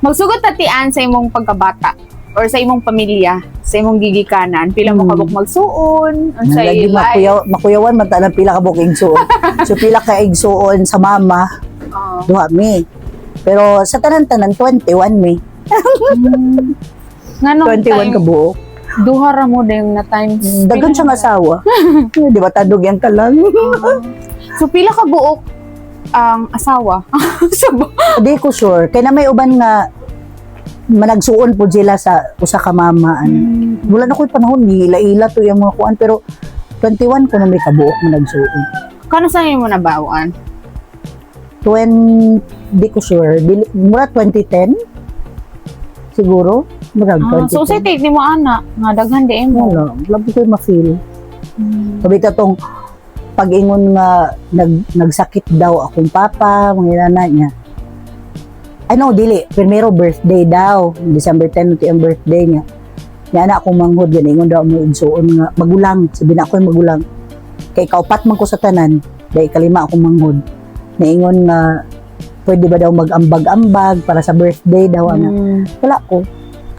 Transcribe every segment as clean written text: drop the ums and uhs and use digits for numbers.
Magsugot tatian sa imong pagkabata or sa imong pamilya, sa imong gigikanan, pila mo kabuk magsuon, unsay Lagi makuyawan man ta ng pila ka booking suon. So pila ka igsuon sa mama, duha mi. Pero sa tanan-tanan 21 mi. Nganong 21 ka buok. duha ra mo din na times. Dagan siyang asawa. Di ba tadog yan ka lang? So pila ka buok ang asawa? Di ko sure. Kaya na may uban nga managsuon po sila sa usa ka mama. Wala na ko'y panahon, ila-ila to yung mga kuan. Pero 21 ko na may kabuok managsuon. Kano sa mo nabawaan? 20, di ko sure. Mura 2010? Siguro? Mura 2010. So say take ni mo ana, nga daghan di mo. Wala. Wala po ko'y ma-feel. Sabi ka tong pag-ingon nga nagsakit daw akong papa, mga nana niya. Ano, dili. Primero birthday daw. December 10 ang birthday niya. Nga na akong manghod. Ganingon daw mo igsuon nga. Magulang. Sabi na ako yung magulang. Kay kaupat man ko sa tanan. Dahil kalima akong manghod. Naingon nga, pwede ba daw mag-ambag-ambag para sa birthday daw. Wala ko.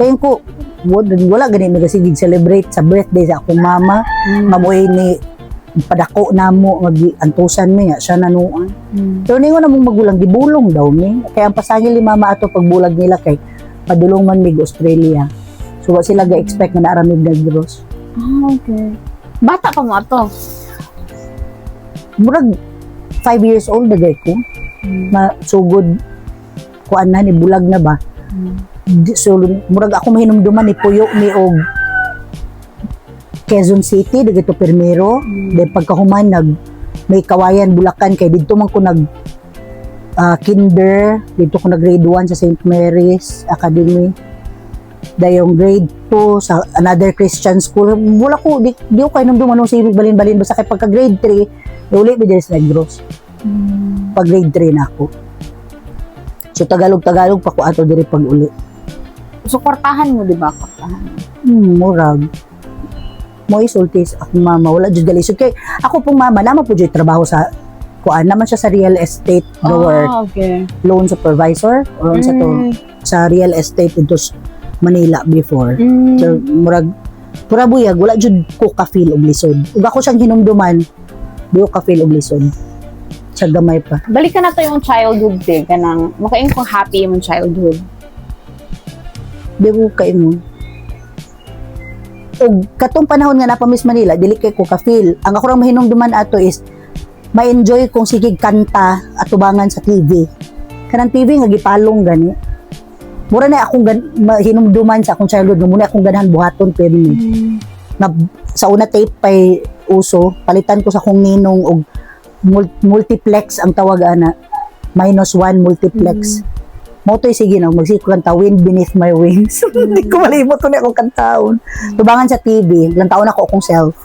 Kaya ko, wala ganit nagasigig celebrate sa birthday sa akong mama. Mamuhay ni padako na mo, antusan mi nga, siya nanuan. Pero ningon na mong magulang, gibulong daw mi. Kaya ang pasangil ni mama ato pagbulag nila kay padulong man mig Australia. So wa sila ga-expect na naaramig na gross. Okay. Bata pa mo ato? Murag 5 years old na ko. Masugod kuan na ni bulag na ba. So murag ako mahinumduman ni puyo ni og Quezon City, dito primero. Then pagkahuman, may Kawayan, Bulacan, kay dito man ko kinder, dito ko grade 1 sa St. Mary's Academy. Dayong grade 2 sa another Christian school. Wala ko, di ko kayo nang dumanong sa balin-balin. Basta kay pagka grade 3, uli ba dyan sa Negros. Pag grade 3 na ako. So Tagalog pa ko ato diri pag uli. So kwartahan mo, di ba? Kwartahan. Murag. Mo isultis akong mama wala jud gali. So kay ako pong mama naman po jud trabaho sa kuan naman siya sa real estate work. Okay. Loan supervisor or sa to sa real estate dito sa Manila before. So murag pura buyag wala jud ko ka feel og lisod. Ug ako siyang hinumduman di ko ka feel og lisod. Sa gamay pa. Balikan na to yung childhood din kanang makaing kung happy yung childhood. Di ko kaingon. O katong panahon nga napamiss Manila, dili kay ko ka-feel. Ang ako rang mahinumduman ato is ma-enjoy kung sigig kanta at tubangan sa TV. Kanang TV nga gipalong gani. Mura na akong mahinumduman sa akong childhood, muna akong ganahan buhaton pero na sa una tape pay uso, palitan ko sa akong ninong og multiplex ang tawag ana. -1 multiplex. Motoy sige na magsiko kanta Wind Beneath My Wings. Hindi ko malimot ko na akong kantaon. Tubangan sa TV, ilang taon ako akong self.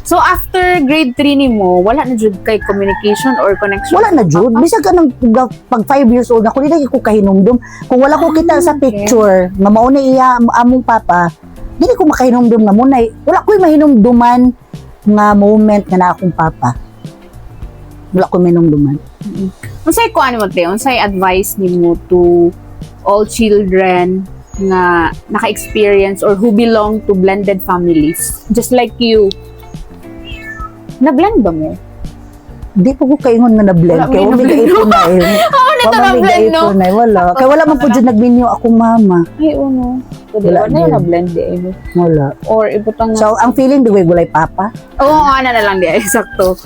So after grade 3 nimo, wala na jud kay communication or connection? Wala na jud. Bisag ka ng pag 5 years old ako, dili ko kahinumdum. Kung wala ko kita sa picture, nga mao na iya among papa, dili ko makahinumdum nga munay. Wala ko mahinumduman nga moment nga na akong papa. Wala ko mahinumduman. Unsay kuan mo te? Unsay advice nimo to all children nga naka-experience or who belong to blended families just like you? Na-blend ba mo? Di po ko kaingon nga na-blend. Kaya wala may gaipunay. Ito na-blend, no? Wala. Kaya wala man po dyan nagminyo akong mama. Ay, uno. Wala Wala na na-blend di. Wala. Or ibutang So, ang feeling, di gulay papa. Oo, ana na lang di. Sakto.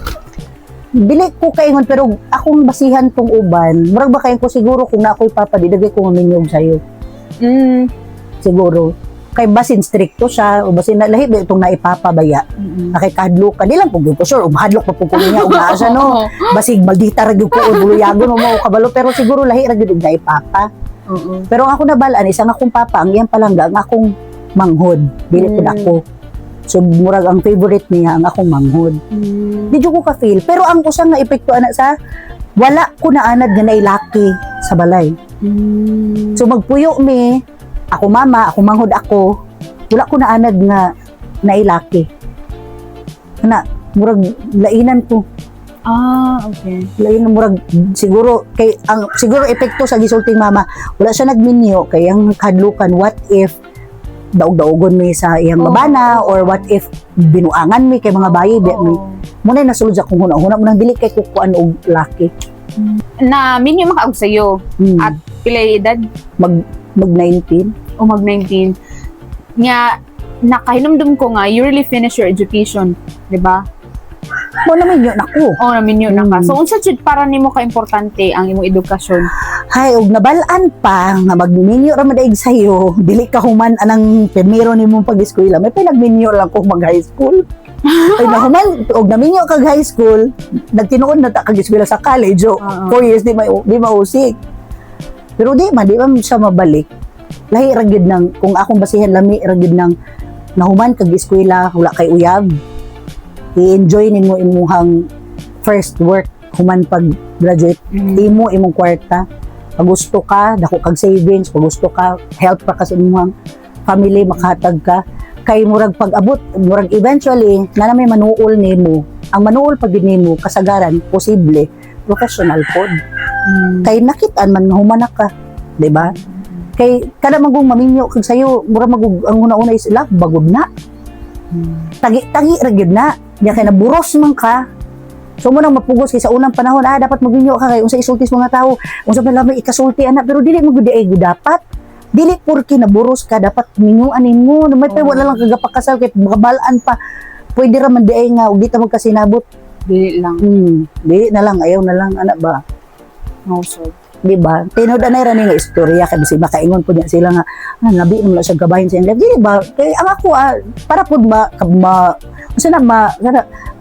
Dili ko kaingon, pero akong basihan tong uban. Murag ba kain ko siguro kung na ako'y papa, di dagay ko maminyog sa'yo. Siguro. Kay basin stricto siya, o basin na lahi ba itong naipapabaya. Nakikahadlok ka. Di lang po ko sure, umahadlok pa po ko niya, umaasa no. Basig, maldita ragyo ko, o buluyagon mo kabalo. Pero siguro lahi ragyo na ipapa. Pero ang ako nabalaan, isang akong papa, ang iyang palangga, ang akong manghod. Dili po ako. So, murag ang favorite niya, ang akong manghod. Di ko ka-feel. Pero ang usang nga epekto anak sa, wala ko na anad nga nailaki sa balay. So, magpuyo mi, ako mama, ako manghod ako, wala ko na anad nga nailaki. Murag lainan ko. Okay. Lain na murag siguro kay ang siguro epekto sa gisulting mama wala siya nagminyo kay ang kadlukan what if daog-daogon mi sa iyang babana or what if binuangan mi kay mga bayi di mi muna nasulod sa kung huna-huna mo nang dili kay kukuan og laki Na minyo makaog sa'yo. At pilay edad? mag 19 O mag-19. Nga, nakahinumdum ko nga, you really finish your education. Diba? mo naman yun ako O naminyo na ka. So, unsa jud para nimo ka-importante ang imong edukasyon? hay og nabalaan pa nga magminyo ra madaig sayo dili ka human anang primero nimong pag-eskwela may pinagminyo lang ko mag high school ay nahuman og naminyo kag high school nagtinuod na ta kag eskwela sa college 4 years di mausik pero di man siya mabalik lahi ra gyud nang kung akong basihan lami ra gyud nang nahuman kag eskwela wala kay uyab i-enjoy nimo imuhang first work human pag graduate imo imong kwarta pag gusto ka dako kag savings pag gusto ka help pa kasi imong family makahatag ka kay murag pag-abot murag eventually na may manuol nimo ang manuol pag nimo kasagaran posible professional pod kay nakitaan man nga humanak ka di ba kay kada magong maminyo kag sayo murag magug ang una-una is love bagod na tagi-tagi ra gyud na diya kay naburos man ka. So mo nang mapugos kay sa unang panahon dapat maginyo ka kay unsa isulti sa mga tao unsa man lamay ikasulti ana pero dili mo gud ay dapat dili porke naburos ka dapat minyuan nimo may pa wala lang kagapakasal kay makabalaan pa pwede ra man di ay nga ug di ta magkasinabot Dili lang. dili na lang ayaw na lang ana ba No, sir. di ba tinud anay ra ni nga istorya kay bisi makaingon po niya sila nga nabi mo na siya gabahin sa inyo dili ba kay ang ako para pud unsa na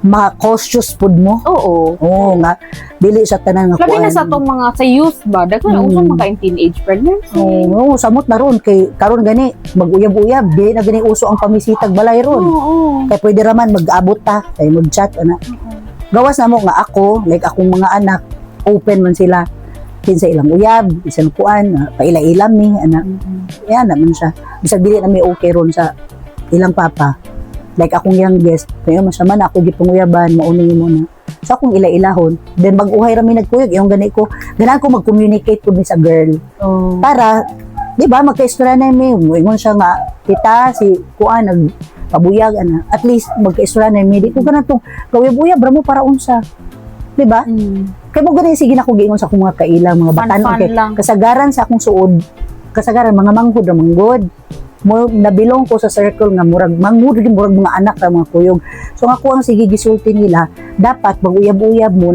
ma-cautious pud mo Oo. nga dili sa tanan nga Labi na sa itong mga sa youth ba? Daghan na usang makain teenage pregnancy. Oo, samot na ron kay karon gani mag-uyab-uyab di na gani uso ang pamisitag balay ron Oo. kay pwede ra man mag-abot ta kay mag-chat ana gawas na mo nga ako like akong mga anak open man sila kinsa ilang uyab isang kuan paila-ilam ni ana yan naman siya bisag dili na may okay ron sa ilang papa like akong youngest kaya masama na ako gipanguyaban mauni mo na so akong ila-ilahon then mag-uhay ra mi nagkuyog yung gani ko ganan ko mag-communicate pud mi sa girl para di ba magka-istorya na mi ingon siya nga kita si kuan nagpabuyag ana at least magka-istorya na mi di ko ganatong gawuyab-uyab ra mo para unsa di ba kay mo gani sige na ko giingon sa akong mga kailang mga batan-on kay lang. kasagaran sa akong suod kasagaran mga manghud ra manggod mo nabilong ko sa circle nga murag manghud murag mga anak ra mga kuyog so ako ang sige gisulti nila dapat mag-uyab-uyab mo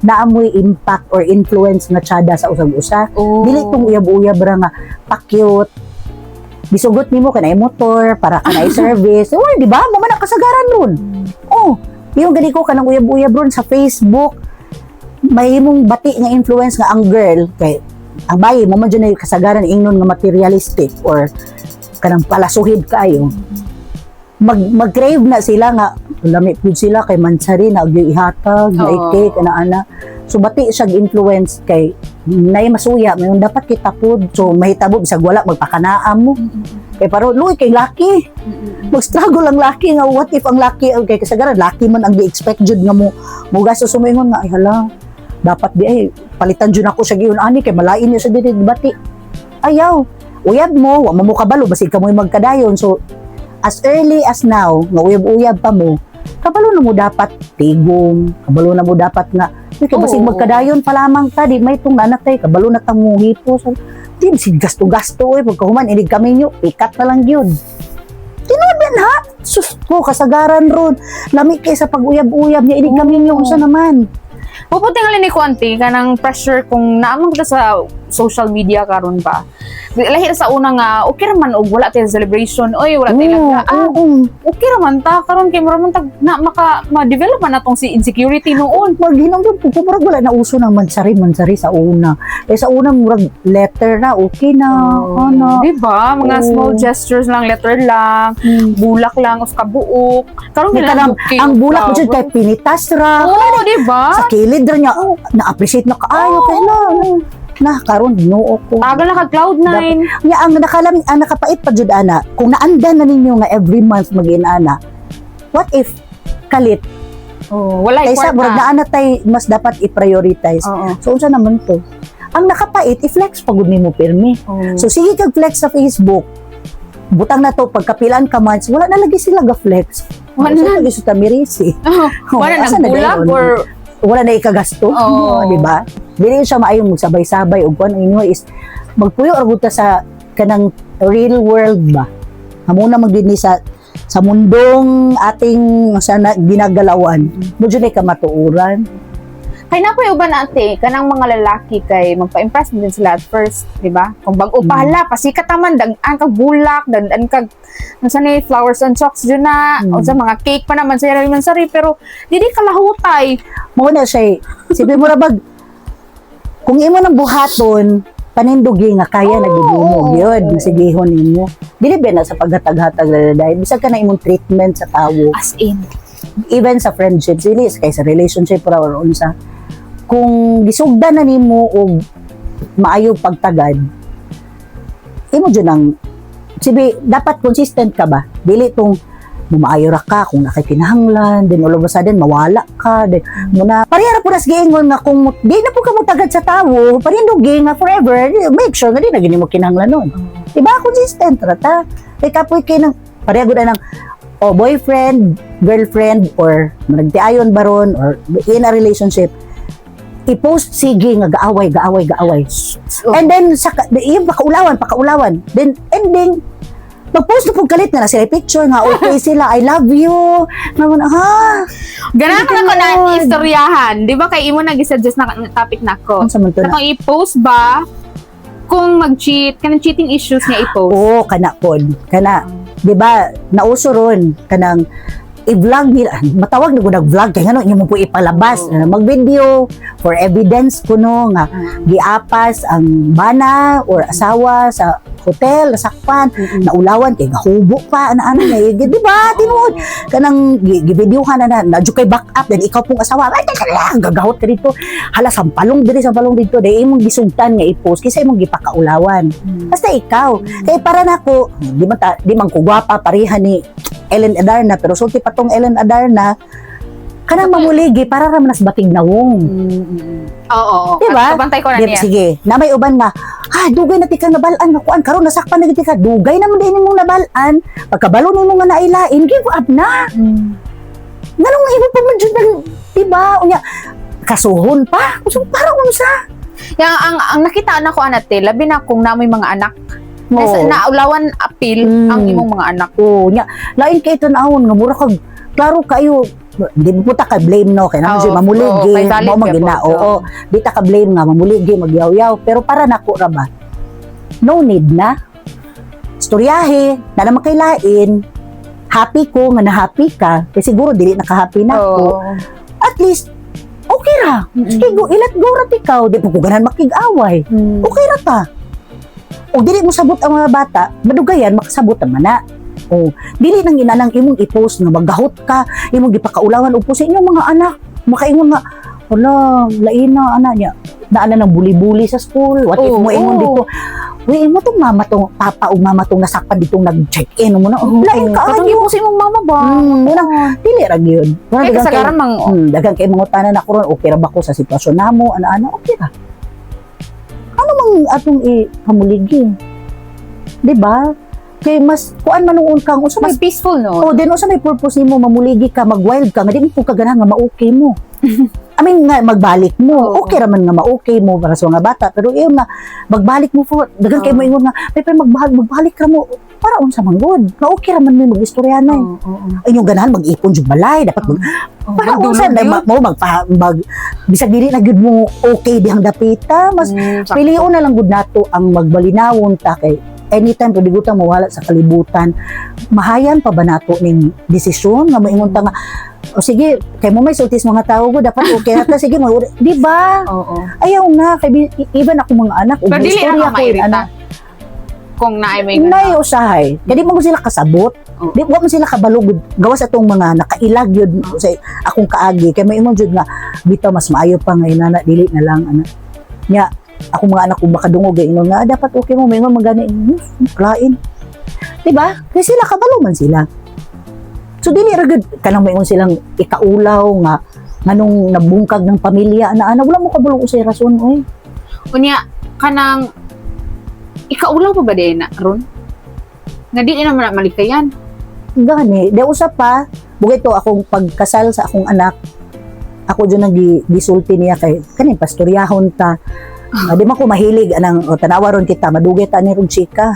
naamoy impact or influence nga tsada sa usag-usa dili tong uyab-uyab ra nga pakyut gisugot nimo kanay motor para kanay service di ba mo man ang kasagaran ron yung gani ko kanang uyab-uyab ron sa Facebook may imong bati nga influence nga ang girl kay ang bayi mo man dyan ay kasagaran ingnon nga materialistic or kanang palasuhid kaayo mag-crave na sila nga lami pud sila kay mansari na og ihatag na cake ana so bati siya influence kay nay masuya may dapat kita pud so mahitabo bisag wala magpakanaam mo kay paro luoy kay laki mag-struggle ang laki nga what if ang laki kay kasagaran laki man ang gi-expect jud nga mo gasto sumingon nga ay hala dapat di ay palitan jud ako siya giun ani kay malain niya sa dili bati ayaw uyab mo wa mo kabalo basig ka mo magkadayon so as early as now nga uyab-uyab pa mo kabalo na mo dapat tigom kabalo na mo dapat nga kay basig magkadayon pa lamang ka di may tong anak tay kabalo na tang muhipo so di si gasto-gasto pagkahuman inig kami nyo ikat na lang gyud tinudan ha sus ko kasagaran ron lami kay sa pag-uyab-uyab niya inig kami nyo unsa naman Puputingalin ni Konti kanang pressure kung naamang kita sa social media karon ba. Lahi sa una nga okay ra man og wala tay celebration oy wala tay lagaan. Okay ra man ta karon kay mura man tag na ma-develop man natong si insecurity noon. Pag hinungdan po murag wala na uso ng mansari sa una. Sa una murag letter na okay na. Di ba? Mga small gestures lang, letter lang, bulak lang of kabuok. Karon ang bulak mo jud kay pinitas ra. Di ba? Sa kilid ra niya na-appreciate na kaayo kay na karon ginoo ko tagal na kag Cloud9 nya ang nakapait pa jud ana kung naandan na ninyo nga every month mag-inana what if kalit Oh, wala Kaysa murag naa na tay mas dapat i-prioritize. Oo. So unsa naman to? Ang nakapait i-flex pagud nimo pirmi. Oh. So sige kag flex sa Facebook. Butang na to pagkapilaan ka months, wala na lagi sila ga-flex. Wala. Wala lagi sa tamirisi. Wala asa na nagbulag dayon? or Wala na ikagasto, Oo. di ba? Dili siya maayong magsabay-sabay ug kun ang inyo is magpuyo ra gud ta sa kanang real world ba. Hamuna magdini sa mundong ating sana ginagalawan. Medyo na kamatuuran. kay na po uban ate kanang mga lalaki kay magpa-impress din sila at first, di ba? Kung bag-o pala pasikat naman daghan kag bulak, daghan kag unsa ni flowers and chocks dyan na, o sa mga cake pa naman sa man sari pero dili ka lahutay. Mao na siya. Sibi mo ra bag kung imo nang buhaton panindugi nga kaya Oo. nagigimo gyud sigihon nimo. Dili ba na sa paghatag-hatag dahil bisag ka na imong treatment sa tawo. As in. Even sa friendships, dili kay sa relationship ra or unsa. Kung gisugdan na nimo og maayo pagtagad, imo jud ang sibi dapat consistent ka ba? Dili tong maayo ra ka kung nakikinahanglan, then all of a sudden mawala ka, then muna parehara po nas giingon nga kung di na po ka mo tagad sa tawo, parindugi nga forever, make sure nga di na gini mo kinahanglan nun. Diba? Consistent ra ta. Kay kapoy kay nang pareha gud ng boyfriend, girlfriend, or nagtiayon baron or in a relationship, i-post sige nga gaaway. And then yung pakaulawan. Then ending mag-post na pong kalit na sila picture nga okay sila, I love you. Naman, Ganahan ko Hindi na yun. istoryahan. Di ba kay imo nag-suggest na topic na ko? Ano sa manto na? Kung i-post ba kung mag-cheat, kanang cheating issues niya i-post. Oo, kana pod. Kana, di ba, nauso ron, kanang i-vlog nila, matawag na ko nag-vlog, kaya nga inyo mo po ipalabas, mag-video for evidence kuno nga, giapas ang bana or asawa sa hotel, nasakpan, naulawan, kaya gahubo pa, ano na, di ba, tinuod, kanang gi-videohan na nadyo kay back up, then ikaw pong asawa, ay, teka lang, gagahot ka dito, hala, sampalong dito, dahil imong gisugtan nga i-post, kasi imong gipakaulawan. Basta ikaw, kaya para na ako, di man ko gwapa, pareha ni Ellen Adarna, pero sulti pa tong Ellen Adarna, kanang mamuligi, para raman nas bating nawong. Oo. Diba? Kabantay ko na Di, niya. sige, na may uban nga, dugay na tika nabalaan, nakuan, karon nasakpan na ka, dugay naman din mong nabalaan, pagkabalo mo nga nailain, give up na. Ganong ibo pa man dyan, diba? Unya, kasuhon pa, parang unsa. Yang ang nakita na ko anate, labi na kung namoy mga anak. Oo. Naulawan appeal ang imong mga anak. Oo, nya, lain kay tanawon nga mura kag klaro kayo, di mo ta ka blame no kay naman Oo, siya mamuligi, may valid mo ka magina. po. Oo, di ta ka blame nga mamuligi, magyaw-yaw, pero para nako ra ba? No need na. Storyahe, na naman kay lain. Happy ko nga na-happy ka, kay siguro dili naka-happy na ako. Oo. At least okay ra. Sige, go, ilat go ra ikaw, di po ko ganan makig-away. Okay ra ta. O dili mo sabot ang mga bata, madugayan makasabot naman na. O dili nang inanang imong i-post nga maggahot ka, imong gipakaulawan upo sa inyong mga anak. Makaingon nga, wala, laina ana niya. Naana ng buli-buli sa school. What if mo ingon dito? Uy, mo tong mama tong papa o mama tong nasakpan ditong nag-check-in mo na. Lain ka Katong ayo. ipo sa imong mama ba? Muna dili ra gyud. Kaya kasagaran mang Daghang kay mga tanan na karon okay ra ba ko sa sitwasyon namo ana okay ra. Ano mang atong i-pamuligi? Di ba? Kay mas kuan manuon kang usa may mas peaceful no. oh then usa may purpose nimo mamuligi ka mag-wild ka nga di mo kaganahan nga ma-okay mo. I mean nga magbalik mo. Oo. Okay raman nga ma-okay mo para sa mga bata pero iyo nga magbalik mo for daghang kay mo ingon nga pero magbalik ra mo para unsa man good. Nga okay raman mo mag-istoryanan. Ay yung ganahan mag-ipon jud balay dapat para unsa na mo bisag dili na gyud mo okay dihang dapita mas piliun na lang gud nato ang magbalinawon ta kay anytime pwede gutang mawala sa kalibutan mahayan pa ba nato ning desisyon nga moingon ta nga o sige kay mo may sultis mga tao ko dapat okay na ta sige di ba Oo. ayaw na kay even ako mga anak Pero dili istorya na mairita. Kung naay may Nay usahay kadi mo sila kasabot Oo. di mo sila kabalugod gawas atong mga nakailag yun sa akong kaagi kay may imong jud nga bitaw mas maayo pa nga inana dili na lang ana nya ako mga anak ko makadungog ay nga dapat okay mo may mga magani klain di ba kasi sila kabalo man sila So dili ra gud kanang mayon silang ikaulaw nga nganong nabungkag ng pamilya ana wala mo kabulong usay rason oy. Unya, kanang, ikaulaw pa ba din na, Ron? Nga di naman na malikayan. Gani, de usap pa bugay to akong pagkasal sa akong anak. Ako dyan nang gisulti niya kay kaning pastoryahon ta. Di man ko mahilig anang tanawaron kita madugay ta ni rog chika.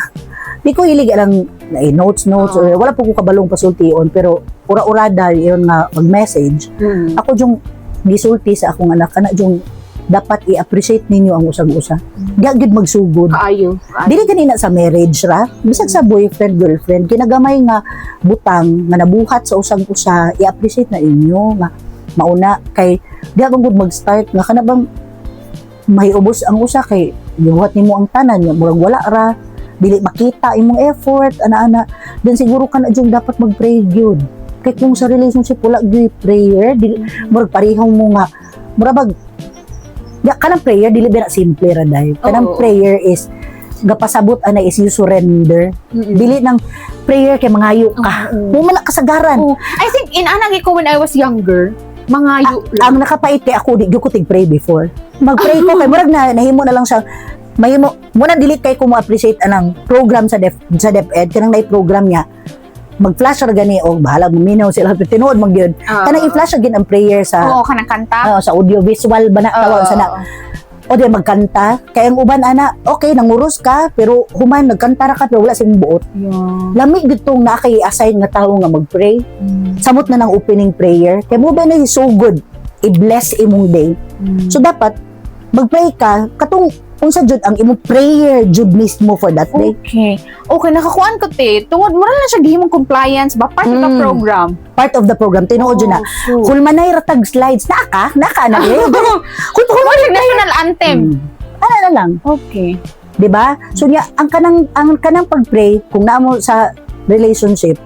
Di ko hilig anang notes or wala po ko kabalong pasultion pero ura-urada yon nga mag-message. Ako yung gisulti sa akong anak kana yung dapat i-appreciate ninyo ang usag-usa. Di agad magsugod. Kaayo. Dili ganina sa marriage ra, bisag sa boyfriend, girlfriend, kinagamay nga butang nga nabuhat sa usag-usa, i-appreciate na inyo nga mauna kay di agad mag-start nga kana bang may ubos ang usa kay gibuhat nimo ang tanan nga murag wala ra, dili makita imong effort ana-ana, then siguro kana jung dapat mag-pray gyud. Kay kung sa relationship wala gyud prayer, dili murag parehong mo nga murag kanang prayer dili ba simple ra dai. Kanang prayer is gapasabot ana is you surrender. Dili nang prayer kay mangayo ka. Mo man kasagaran. I think in anang ko when I was younger, mangayo ang nakapait kay ako di ko tig-pray before. Mag-pray ko kay murag na nahimo na lang siya. Mahimo mo na dili kay ko mo appreciate anang program sa DepEd kanang nay program niya. Mag-flash ra gani o bahala muminaw sila tinuod mag gyud. Kanang i-flash again ang prayer sa kanang kanta. Sa audio visual ba na tawag sa na. O di magkanta kay ang uban ana okay nanguros ka pero human nagkanta ra ka pero wala sing buot. Lami gitong na kay assign nga tawo nga mag-pray. Samot na ng opening prayer kay mo ba na so good i-bless imong day. So dapat mag-pray ka katong unsa jud ang imong prayer jud mismo for that day. Okay, nakakuan ko te. Tungod mo na siya gihimong compliance ba part of the program. Part of the program tinuod jud na. Hulmanay ratag slides naka na eh. Kung national anthem. Ana na lang. Okay. 'Di ba? So niya ang kanang pag-pray kung naamo sa relationship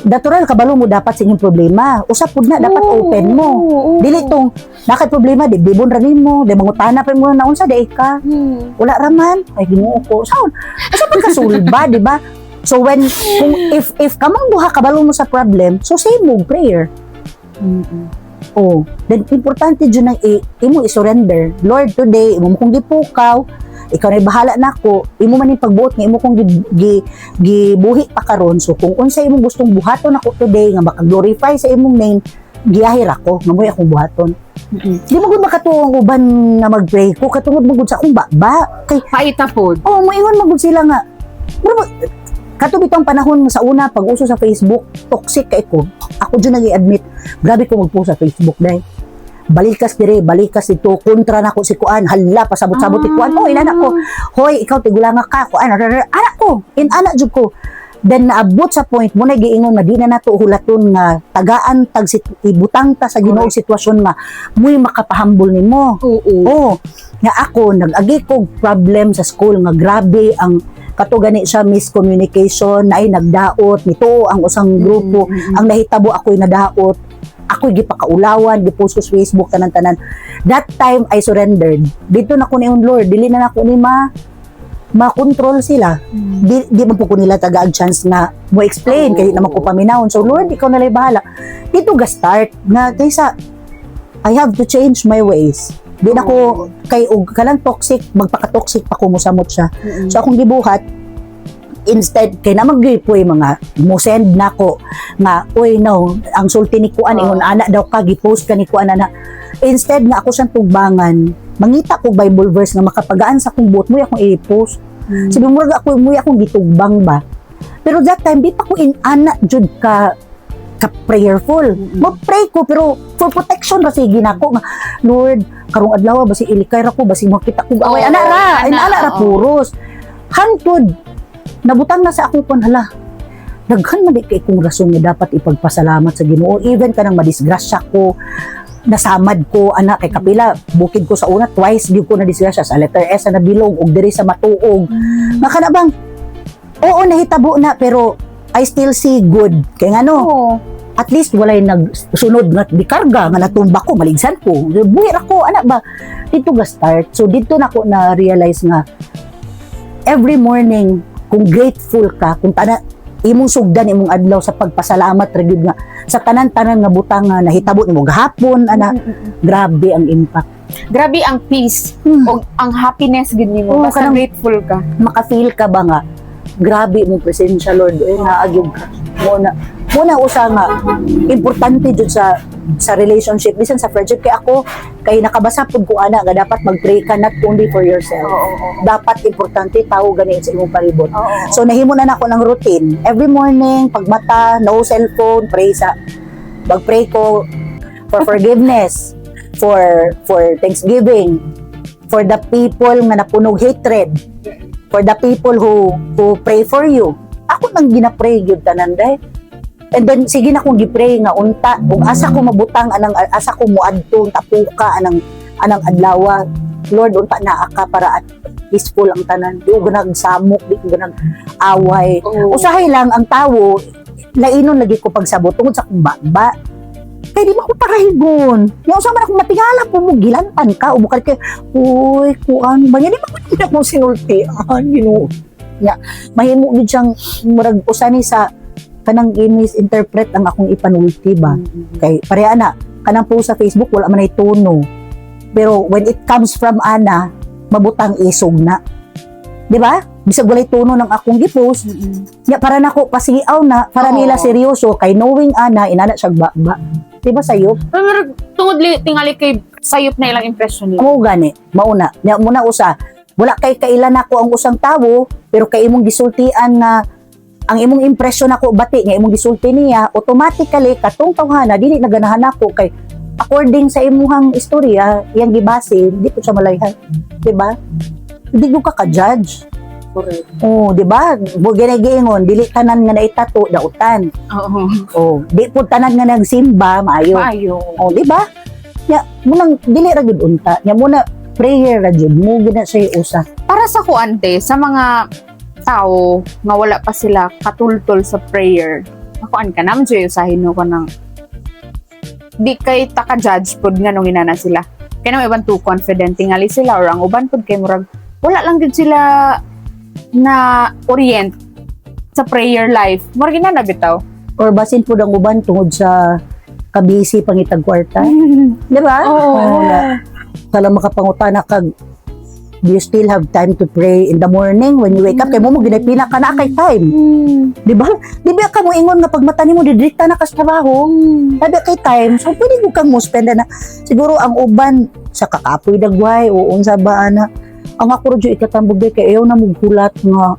natural kabalo mo dapat sa inyong problema. Usap pud na dapat open mo. Dili tong nakay problema di bibon ra nimo, di mangutana pa mo na unsa day ka. Wala ra man ay Ginoo ko. Saon? Asa pa kasulba, di ba? So when kung if kamang duha kabalo mo sa problem, so say mo prayer. Then importante jud nang imo i-surrender. Lord, today imo kong gipukaw, ikaw na bahala nako, imo man yung pagbuot nga imo kong gibuhi pa karon. So kung unsa imong gustong buhaton ako today nga maka-glorify sa imong name, giyahir ako nga moy akong buhaton. Di mo gud makatuong uban nga mag-pray ko katungod mo gud sa akong baba kay paita pod. Moingon mo gud sila nga. Kato bitong panahon sa una pag-uso sa Facebook, toxic kay ko. Ako jud nag-i-admit, grabe ko magpost sa Facebook dai. Balikas dire, balikas ito, kontra nako si Kuan, hala pasabot-sabot ti Kuan. Inanak ko. Hoy, ikaw tigulanga ka, Kuan. Anak ko, inanak jud ko. Then naabot sa point mo na giingon nga di na nato hulaton nga tagaan tag ibutang ta sa Ginoo sitwasyon nga muy makapahambol nimo. Nga ako nag-agi kog problem sa school nga grabe ang kato gani siya miscommunication na ay nagdaot nito ang usang grupo ang nahitabo ako'y nadaot ako'y gipakaulawan gipost ko sa Facebook tanan-tanan. That time I surrendered dito na ko ni Lord dili na nako ni ma-control sila. Di man po ko nila tagaag chance na mo explain kay naman ko paminahon. So Lord, ikaw na lang bahala. Dito ga start na kaysa I have to change my ways. Di na ko kay og kanang toxic, magpaka-toxic pa ko mosamot siya. So akong gibuhat instead kay na maggipoy mga mo send nako nga oy no ang sulti ni Kuan ingon ana daw ka gi-post ka ni Kuan ana. Instead nga ako siyang tugbangan mangita ko Bible verse nga makapagaan sa akong buot mo akong i-post. Sabi mo ako mo akong gitugbang ba. Pero that time di pa ko inana jud ka prayerful. Mag-pray ko pero for protection ra sige nako nga Lord karong adlaw basi ilikay ra ko basi makita ko away ana ra puros. Hantod nabutang na sa akong kon hala. Daghan man di kay kung rason nga dapat ipagpasalamat sa Ginoo even kanang madisgrasya ko nasamad ko anak kay kapila bukid ko sa una twice di ko na disgrasya sa letter S na bilog og diri sa matuog makana bang oo nahitabo na pero I still see good kay ngano at least walay nagsunod nga di karga nga natumba ko maligsan ko buhi ra ko ana ba dito ga start so dito na ko na realize nga every morning kung grateful ka kung imong sugdan imong adlaw sa pagpasalamat ra gyud nga sa tanan-tanan nga butang nga nahitabo nimo gahapon ana. Grabe ang impact. Grabe ang peace o ang happiness gid nimo. Oo, Basta kanang- grateful ka. Makafeel ka ba nga grabe mong presensya Lord naagyud ka muna usa nga importante jud sa relationship bisan sa friendship kay ako kay nakabasa pud ko ana nga dapat mag-pray ka not only for yourself. Dapat importante tao gani sa imong palibot. So nahimo na nako ng routine every morning pagmata no cellphone mag-pray ko for forgiveness for Thanksgiving for the people nga napunog hatred for the people who pray for you. Ako nang ginapray gyud tanan day. And then sige na kong gipray nga unta kung asa ko mabutang asa ko muadto tapuka anang adlaw. Lord unta naa ka para at peaceful ang tanan. Di ko nagsamok, di ko nag-away. Usahay lang ang tawo lainon lagi ko pagsabot tungod sa kong baba. Kaya di mo ako parahigon. Yung usama na kung matingala po mo, gilantan ka, umukal ka, uy, kuan ba niya, di ba hindi akong sinultian, mahimo yun siyang murag usani sa kanang i-misinterpret ang akong ipanulti ba. Kay pareha na, kanang po sa Facebook, wala man ay tono. Pero when it comes from Ana, mabutang isog na. Di ba? Bisag walay tono ng akong gipost. Para nako pasiaw na, para nila seryoso, kay knowing Ana, inana siya ba. Di ba sayop? Pero tungod tingali kay sayop na ilang impression niyo. Mo gani, mauna. Muna usa, wala kay kailan ako ang usang tawo, pero kay imong gisultian na ang imong impression ako bati nga imong gisulti niya, automatically katong tawhana dili na ganahan ako kay according sa imuhang istorya, yang gibase, di ko siya malayhan. Di ba? Hindi ko ka-judge. Correct. Oh, di ba? Ginay-giingon, dili tanan nga naitato dautan. Oo. Oh, di po tanan nga nagsimba maayo. Maayo. Oh, di ba? Ya, munang dili ra gyud unta. Ya muna prayer ra gyud mo gina siya usa. Para sa kuante, sa mga tao nga wala pa sila katultol sa prayer, akuan ka naman siya usahin ko ng di kay taka-judge pod nga nung inana sila. Kaya naman iban too confident tingali sila or ang uban pod kay murag wala lang gud sila na orient sa prayer life. Murag ina bitaw. Or basin po ang uban tungod sa kabisi pangitag kwarta. Di ba? Oo. Kala makapangutana kag do you still have time to pray in the morning when you wake up? Kay mo ginapila ka na kay time. Di ba? Di ba ka mo ingon nga pag mata nimo didirita na ka sa trabaho? Sabi kay time. So pwede mo kang mo spend na. Siguro ang uban sa kakapoy dagway o unsa ba ana. Ang ako radyo ikatambog kay ayaw na mugulat nga.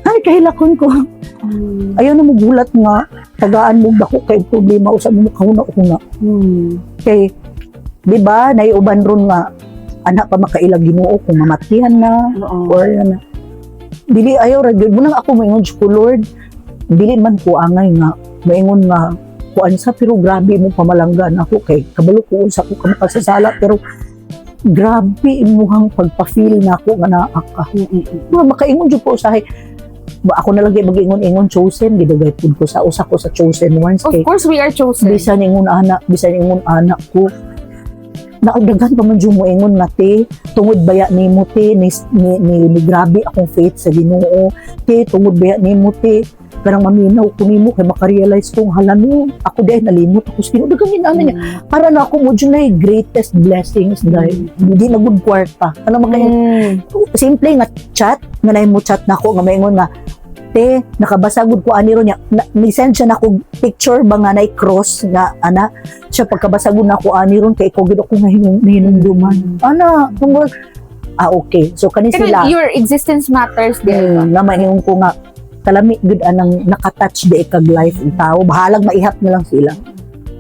Ay kahilakon ko. Ayaw na mugulat nga tagaan mo dako kay problema usab mo kahuna-una. Kay di ba naiuban ron nga anak pa makailag Ginoo kung mamatihan na or na dili ayaw ra gyud mo nang ako moingon ko Lord dili man ko angay nga moingon nga kuan sa pero grabe mo pamalanggan ako kay kabalo ko unsa ko kamakasasala pero grabe imuhang pagpa-feel na ako nga naa ka. Makaingon jud ko usahay ako na lagi mag-ingon chosen gidagay pud ko sa usa ko sa chosen ones Of kay course we are chosen. bisan ingon anak ko naagdagan pa man dyan mo ingon nga te tungod baya ni mo te ni grabe akong faith sa Ginoo te tungod baya ni mo te karang maminaw ko nimo kay makarealize kong hala no ako dahil nalimot ako sa Ginoo dagang ginana niya para na ako mo dyan na greatest blessings dahil hindi na good kwarta ano makaya simple nga chat nga na mo chat na ako nga maingon nga te nakabasagod ko ani ron niya ni-send siya na ko picture ba nga na cross nga ana siya pagkabasagod na ko ani ron kay ko gid ako nga hinumduman ana tungod okay so kani sila your existence matters din. nga maingon ko nga kalami gud anang nakatouch di kag life ang tao bahalag maihap na lang sila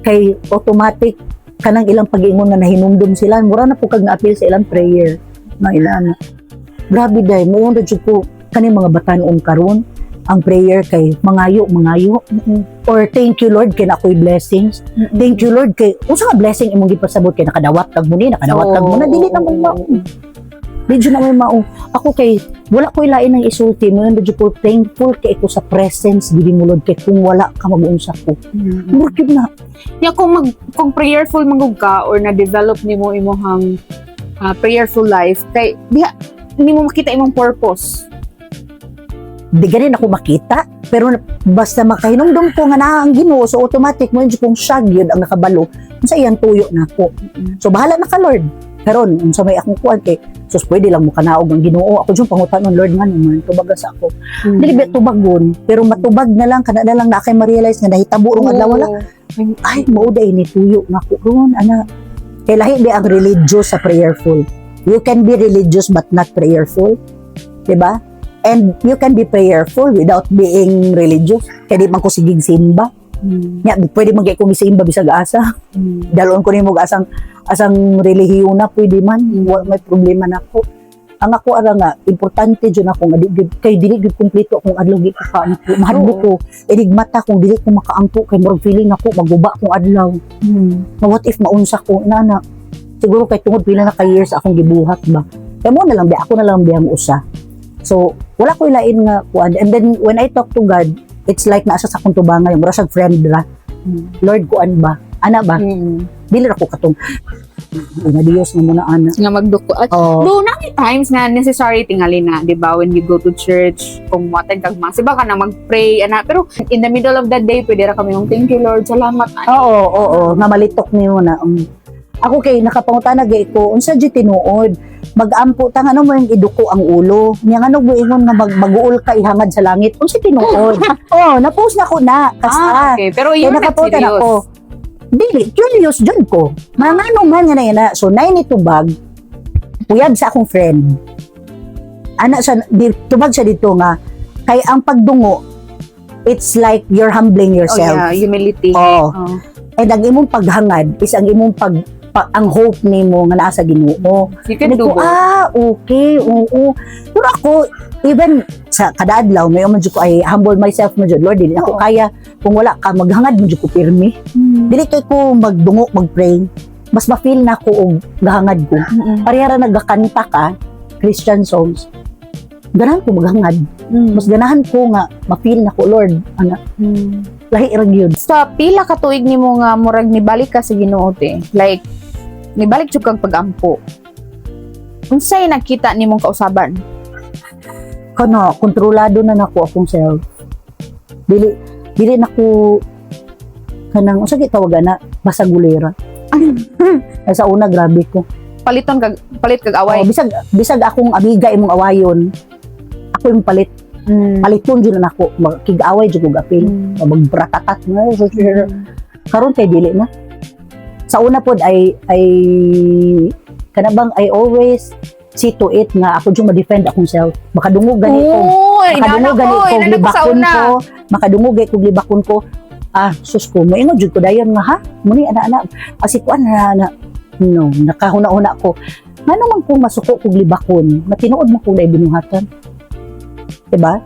kay automatic kanang ilang pag-ingon nga nahinumdum sila mura na po kag na-appeal sa ilang prayer na ilan grabe dai mo ra jud ko kani mga batan-on karon ang prayer kay mangayo or thank you Lord kay nakoy blessings thank you Lord kay unsa nga blessing imong gipasabot kay nakadawat kag mo ni dili na mo mao dili na mo mao ako kay wala koy lain ng isulti mo dili ko thankful kay ko sa presence dili mo Lord kay kung wala ka mag-unsa ko murkid na ya kung prayerful mangug ka or na develop nimo imong prayerful life kay diha nimo makita imong purpose. Di ganin ako makita Pero basta makahinumdum ko nga na ang Ginoo, so automatic mo yun kung siya yun ang nakabalo, sa iyan tuyo na ako. So bahala na ka Lord. Karon unsa may akong kuan kay sus pwede lang mo kanaog ang Ginoo. Ako jud pangutanon Lord man tubaga sa ako. Dili ba tubagon, pero matubag na lang kana na lang na kay ma-realize nga nahitabo rong adlaw wala. Ay mao day ni tuyo na ko ron ana. Kay lahi ba ang religious sa prayerful. You can be religious but not prayerful. Diba? And you can be prayerful without being religious. Kaya di man ko sigig simba. Nya pwede man kay ko simba bisag asa. Dalon ko nimo asang relihiyon na pwede man. May problema na ko. Ang ako ara nga importante jud ako nga kay dili gid kumpleto akong adlaw gi ko kaampo. Mahadlo ko enigmata kung dili ko makaampo kay murag feeling ako maguba kong adlaw. What if maunsa ko nana? Siguro kay tungod pila na ka years akong gibuhat ba. Kaya mo na lang ako na lang biyang usa. So, wala ko ilain nga kuan. And then, when I talk to God, it's like nasa sa akong tubangan, yung murasag friend ra. Lord, kuan ba? Ana ba? Dili ra ko katong, una Diyos nga muna ana. Nga magduko. At do na times nga necessary tingali na, di ba? When you go to church, kung matag kag mas, iba ka na mag-pray, ana. Pero in the middle of the day, pwede ra kami yung thank you Lord, salamat. Oo, nga malitok niyo na. Ako kay nakapangutana gay ko, unsa di tinuod? Mag-ampo ta ano mo yung iduko ang ulo. Nya ano mo ingon nga mag-uol ka ihangad sa langit. Unsa tinuod? Na-post na ko na. Okay. Pero yun na nakapautan serious. ako. Dili, curious jud ko. Mangano man nga na yan. So, nay ni tubag, uyab sa akong friend. Ana siya, tubag siya dito nga, kay ang pagdungo, it's like you're humbling yourself. Oh yeah, humility. And ang imong paghangad is ang imong ang hope nimo nga naa sa Ginoo. You can do both. Okay, oo. Pero ako, even sa kada adlaw, may man jud ko ay humble myself mo jud, Lord, dili ako kaya kung wala ka maghangad mo jud ko pirmi. Dili kay ko magdungo, magpray. Mas ma-feel na ko og gahangad ko. Parehara nagakanta ka Christian songs. Ganahan ko maghangad. Mas ganahan ko nga ma-feel na ko, Lord, ana. Lahi ra gyud. Sa pila ka tuig nimo nga murag nibalik ka sa Ginoo te. Like nibalik jud kang pag-ampo. Unsay nakita nimong kausaban? Kana kontrolado na nako akong self. Dili nako kanang unsa gitawagan na basagulera. Ay sa una grabe ko. Palit kag away. Bisag akong amiga imong awayon. Ako yung palit. Paliton dyan na ako, kig-away dyan ko gapil, magbratatat na, karon kay dili na. Sa una pod ay kanabang I always see to it nga ako dyan ma-defend akong self. Makadungog gani ko, makadungog kog libakon ko, sus ko, maingon dyan ko dayon nga ha, muni ana-ana, asikuan na, no, nakahuna-una ko, nga naman kung masuko kog libakon, matinuod mo kung dahil binuhatan. Diba?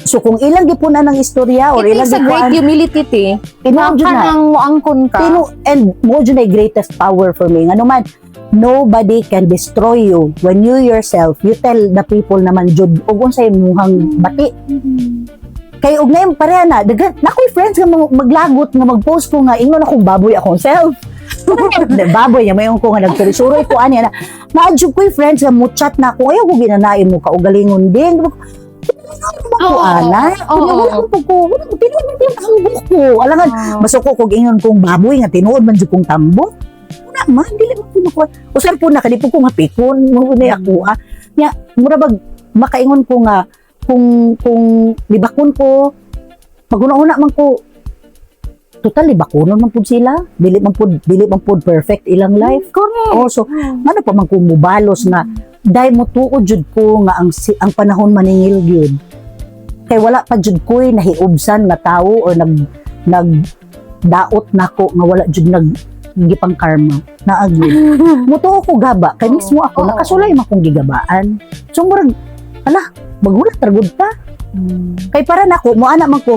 So kung ilang gipunan ng istorya or ilang gipunan, great humility te. Tinuod jud na nang muangkon ka. And mo jud na greatest power for me. Ano man, nobody can destroy you when you yourself, you tell the people naman jud ug unsay muhang bati. Kay og na pareha na, nakoy friends nga maglagot nga mag-post ko nga ingon akong baboy akong self. Baboy niya mayon ko nga nagsuroy ko ani na. Naadjud koy friends nga mo chat na ako ayaw ko ginanain mo ka og galingon din. Alangan, masuko kog ingon kong baboy nga tinuod man jud kong tambo. Una man dili mo ko. Usar po na kadi po ko mapikon mo ni ako ha. Nya mura bag makaingon ko nga kung libakon ko paguna-una man ko total libakonon man pud sila. Dili man pud perfect ilang life. Correct. So ngano pa man ko mubalos nga dahil mo tuod jud ko nga ang panahon maningil gyud. Kay wala pa jud ko'y nahiubsan nga tawo or nagdaot nako nga wala jud gipang karma naa gyud. Mutuo ko gaba kay mismo ako nakasulay man kong gigabaan. So murag magulat tragud ta. Kay para nako mo ana man ko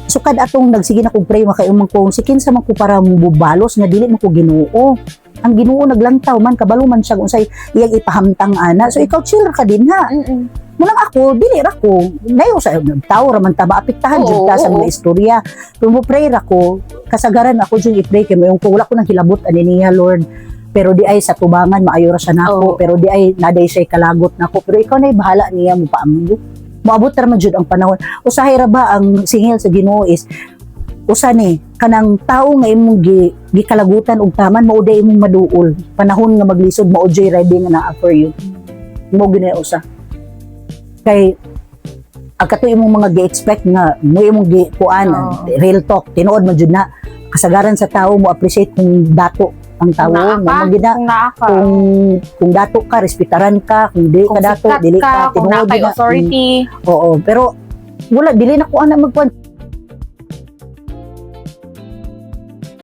sukad atong nagsige na kog pray makaimong ko sikin sa man ko para mubalos nga dili man ko Ginoo. Ang Ginoo naglantaw man kabalo man siya unsay iyang ipahamtang ana. So ikaw chill ka din ha. Mulang ako dili ra ko nayo sa tawo ra man ta maapektahan jud ta sa mga istorya. Kung mo pray ra ko kasagaran ako jud i-pray kay mayon ko wala ko nang hilabot ani niya Lord. Pero di ay sa tubangan maayo ra siya nako pero di ay naday siya kalagot nako pero ikaw nay bahala niya mo paamgo. Moabot ra man jud ang panahon. Usahay ra ba ang singil sa Ginoo is usa ni kanang tawo nga imong gikalagutan og taman mao day imong maduol. Panahon nga maglisod mao joy ready nga naa for you. Mo gini usa. Kay ang kato imong mga gi-expect nga mo imong kuan real talk tinuod man jud na kasagaran sa tawo mo appreciate kung dato ang tawo mo magina kung dato ka respetaran ka kung dili ka dato dili ka kung tinuod na authority oo pero wala dili na ko ana magkuan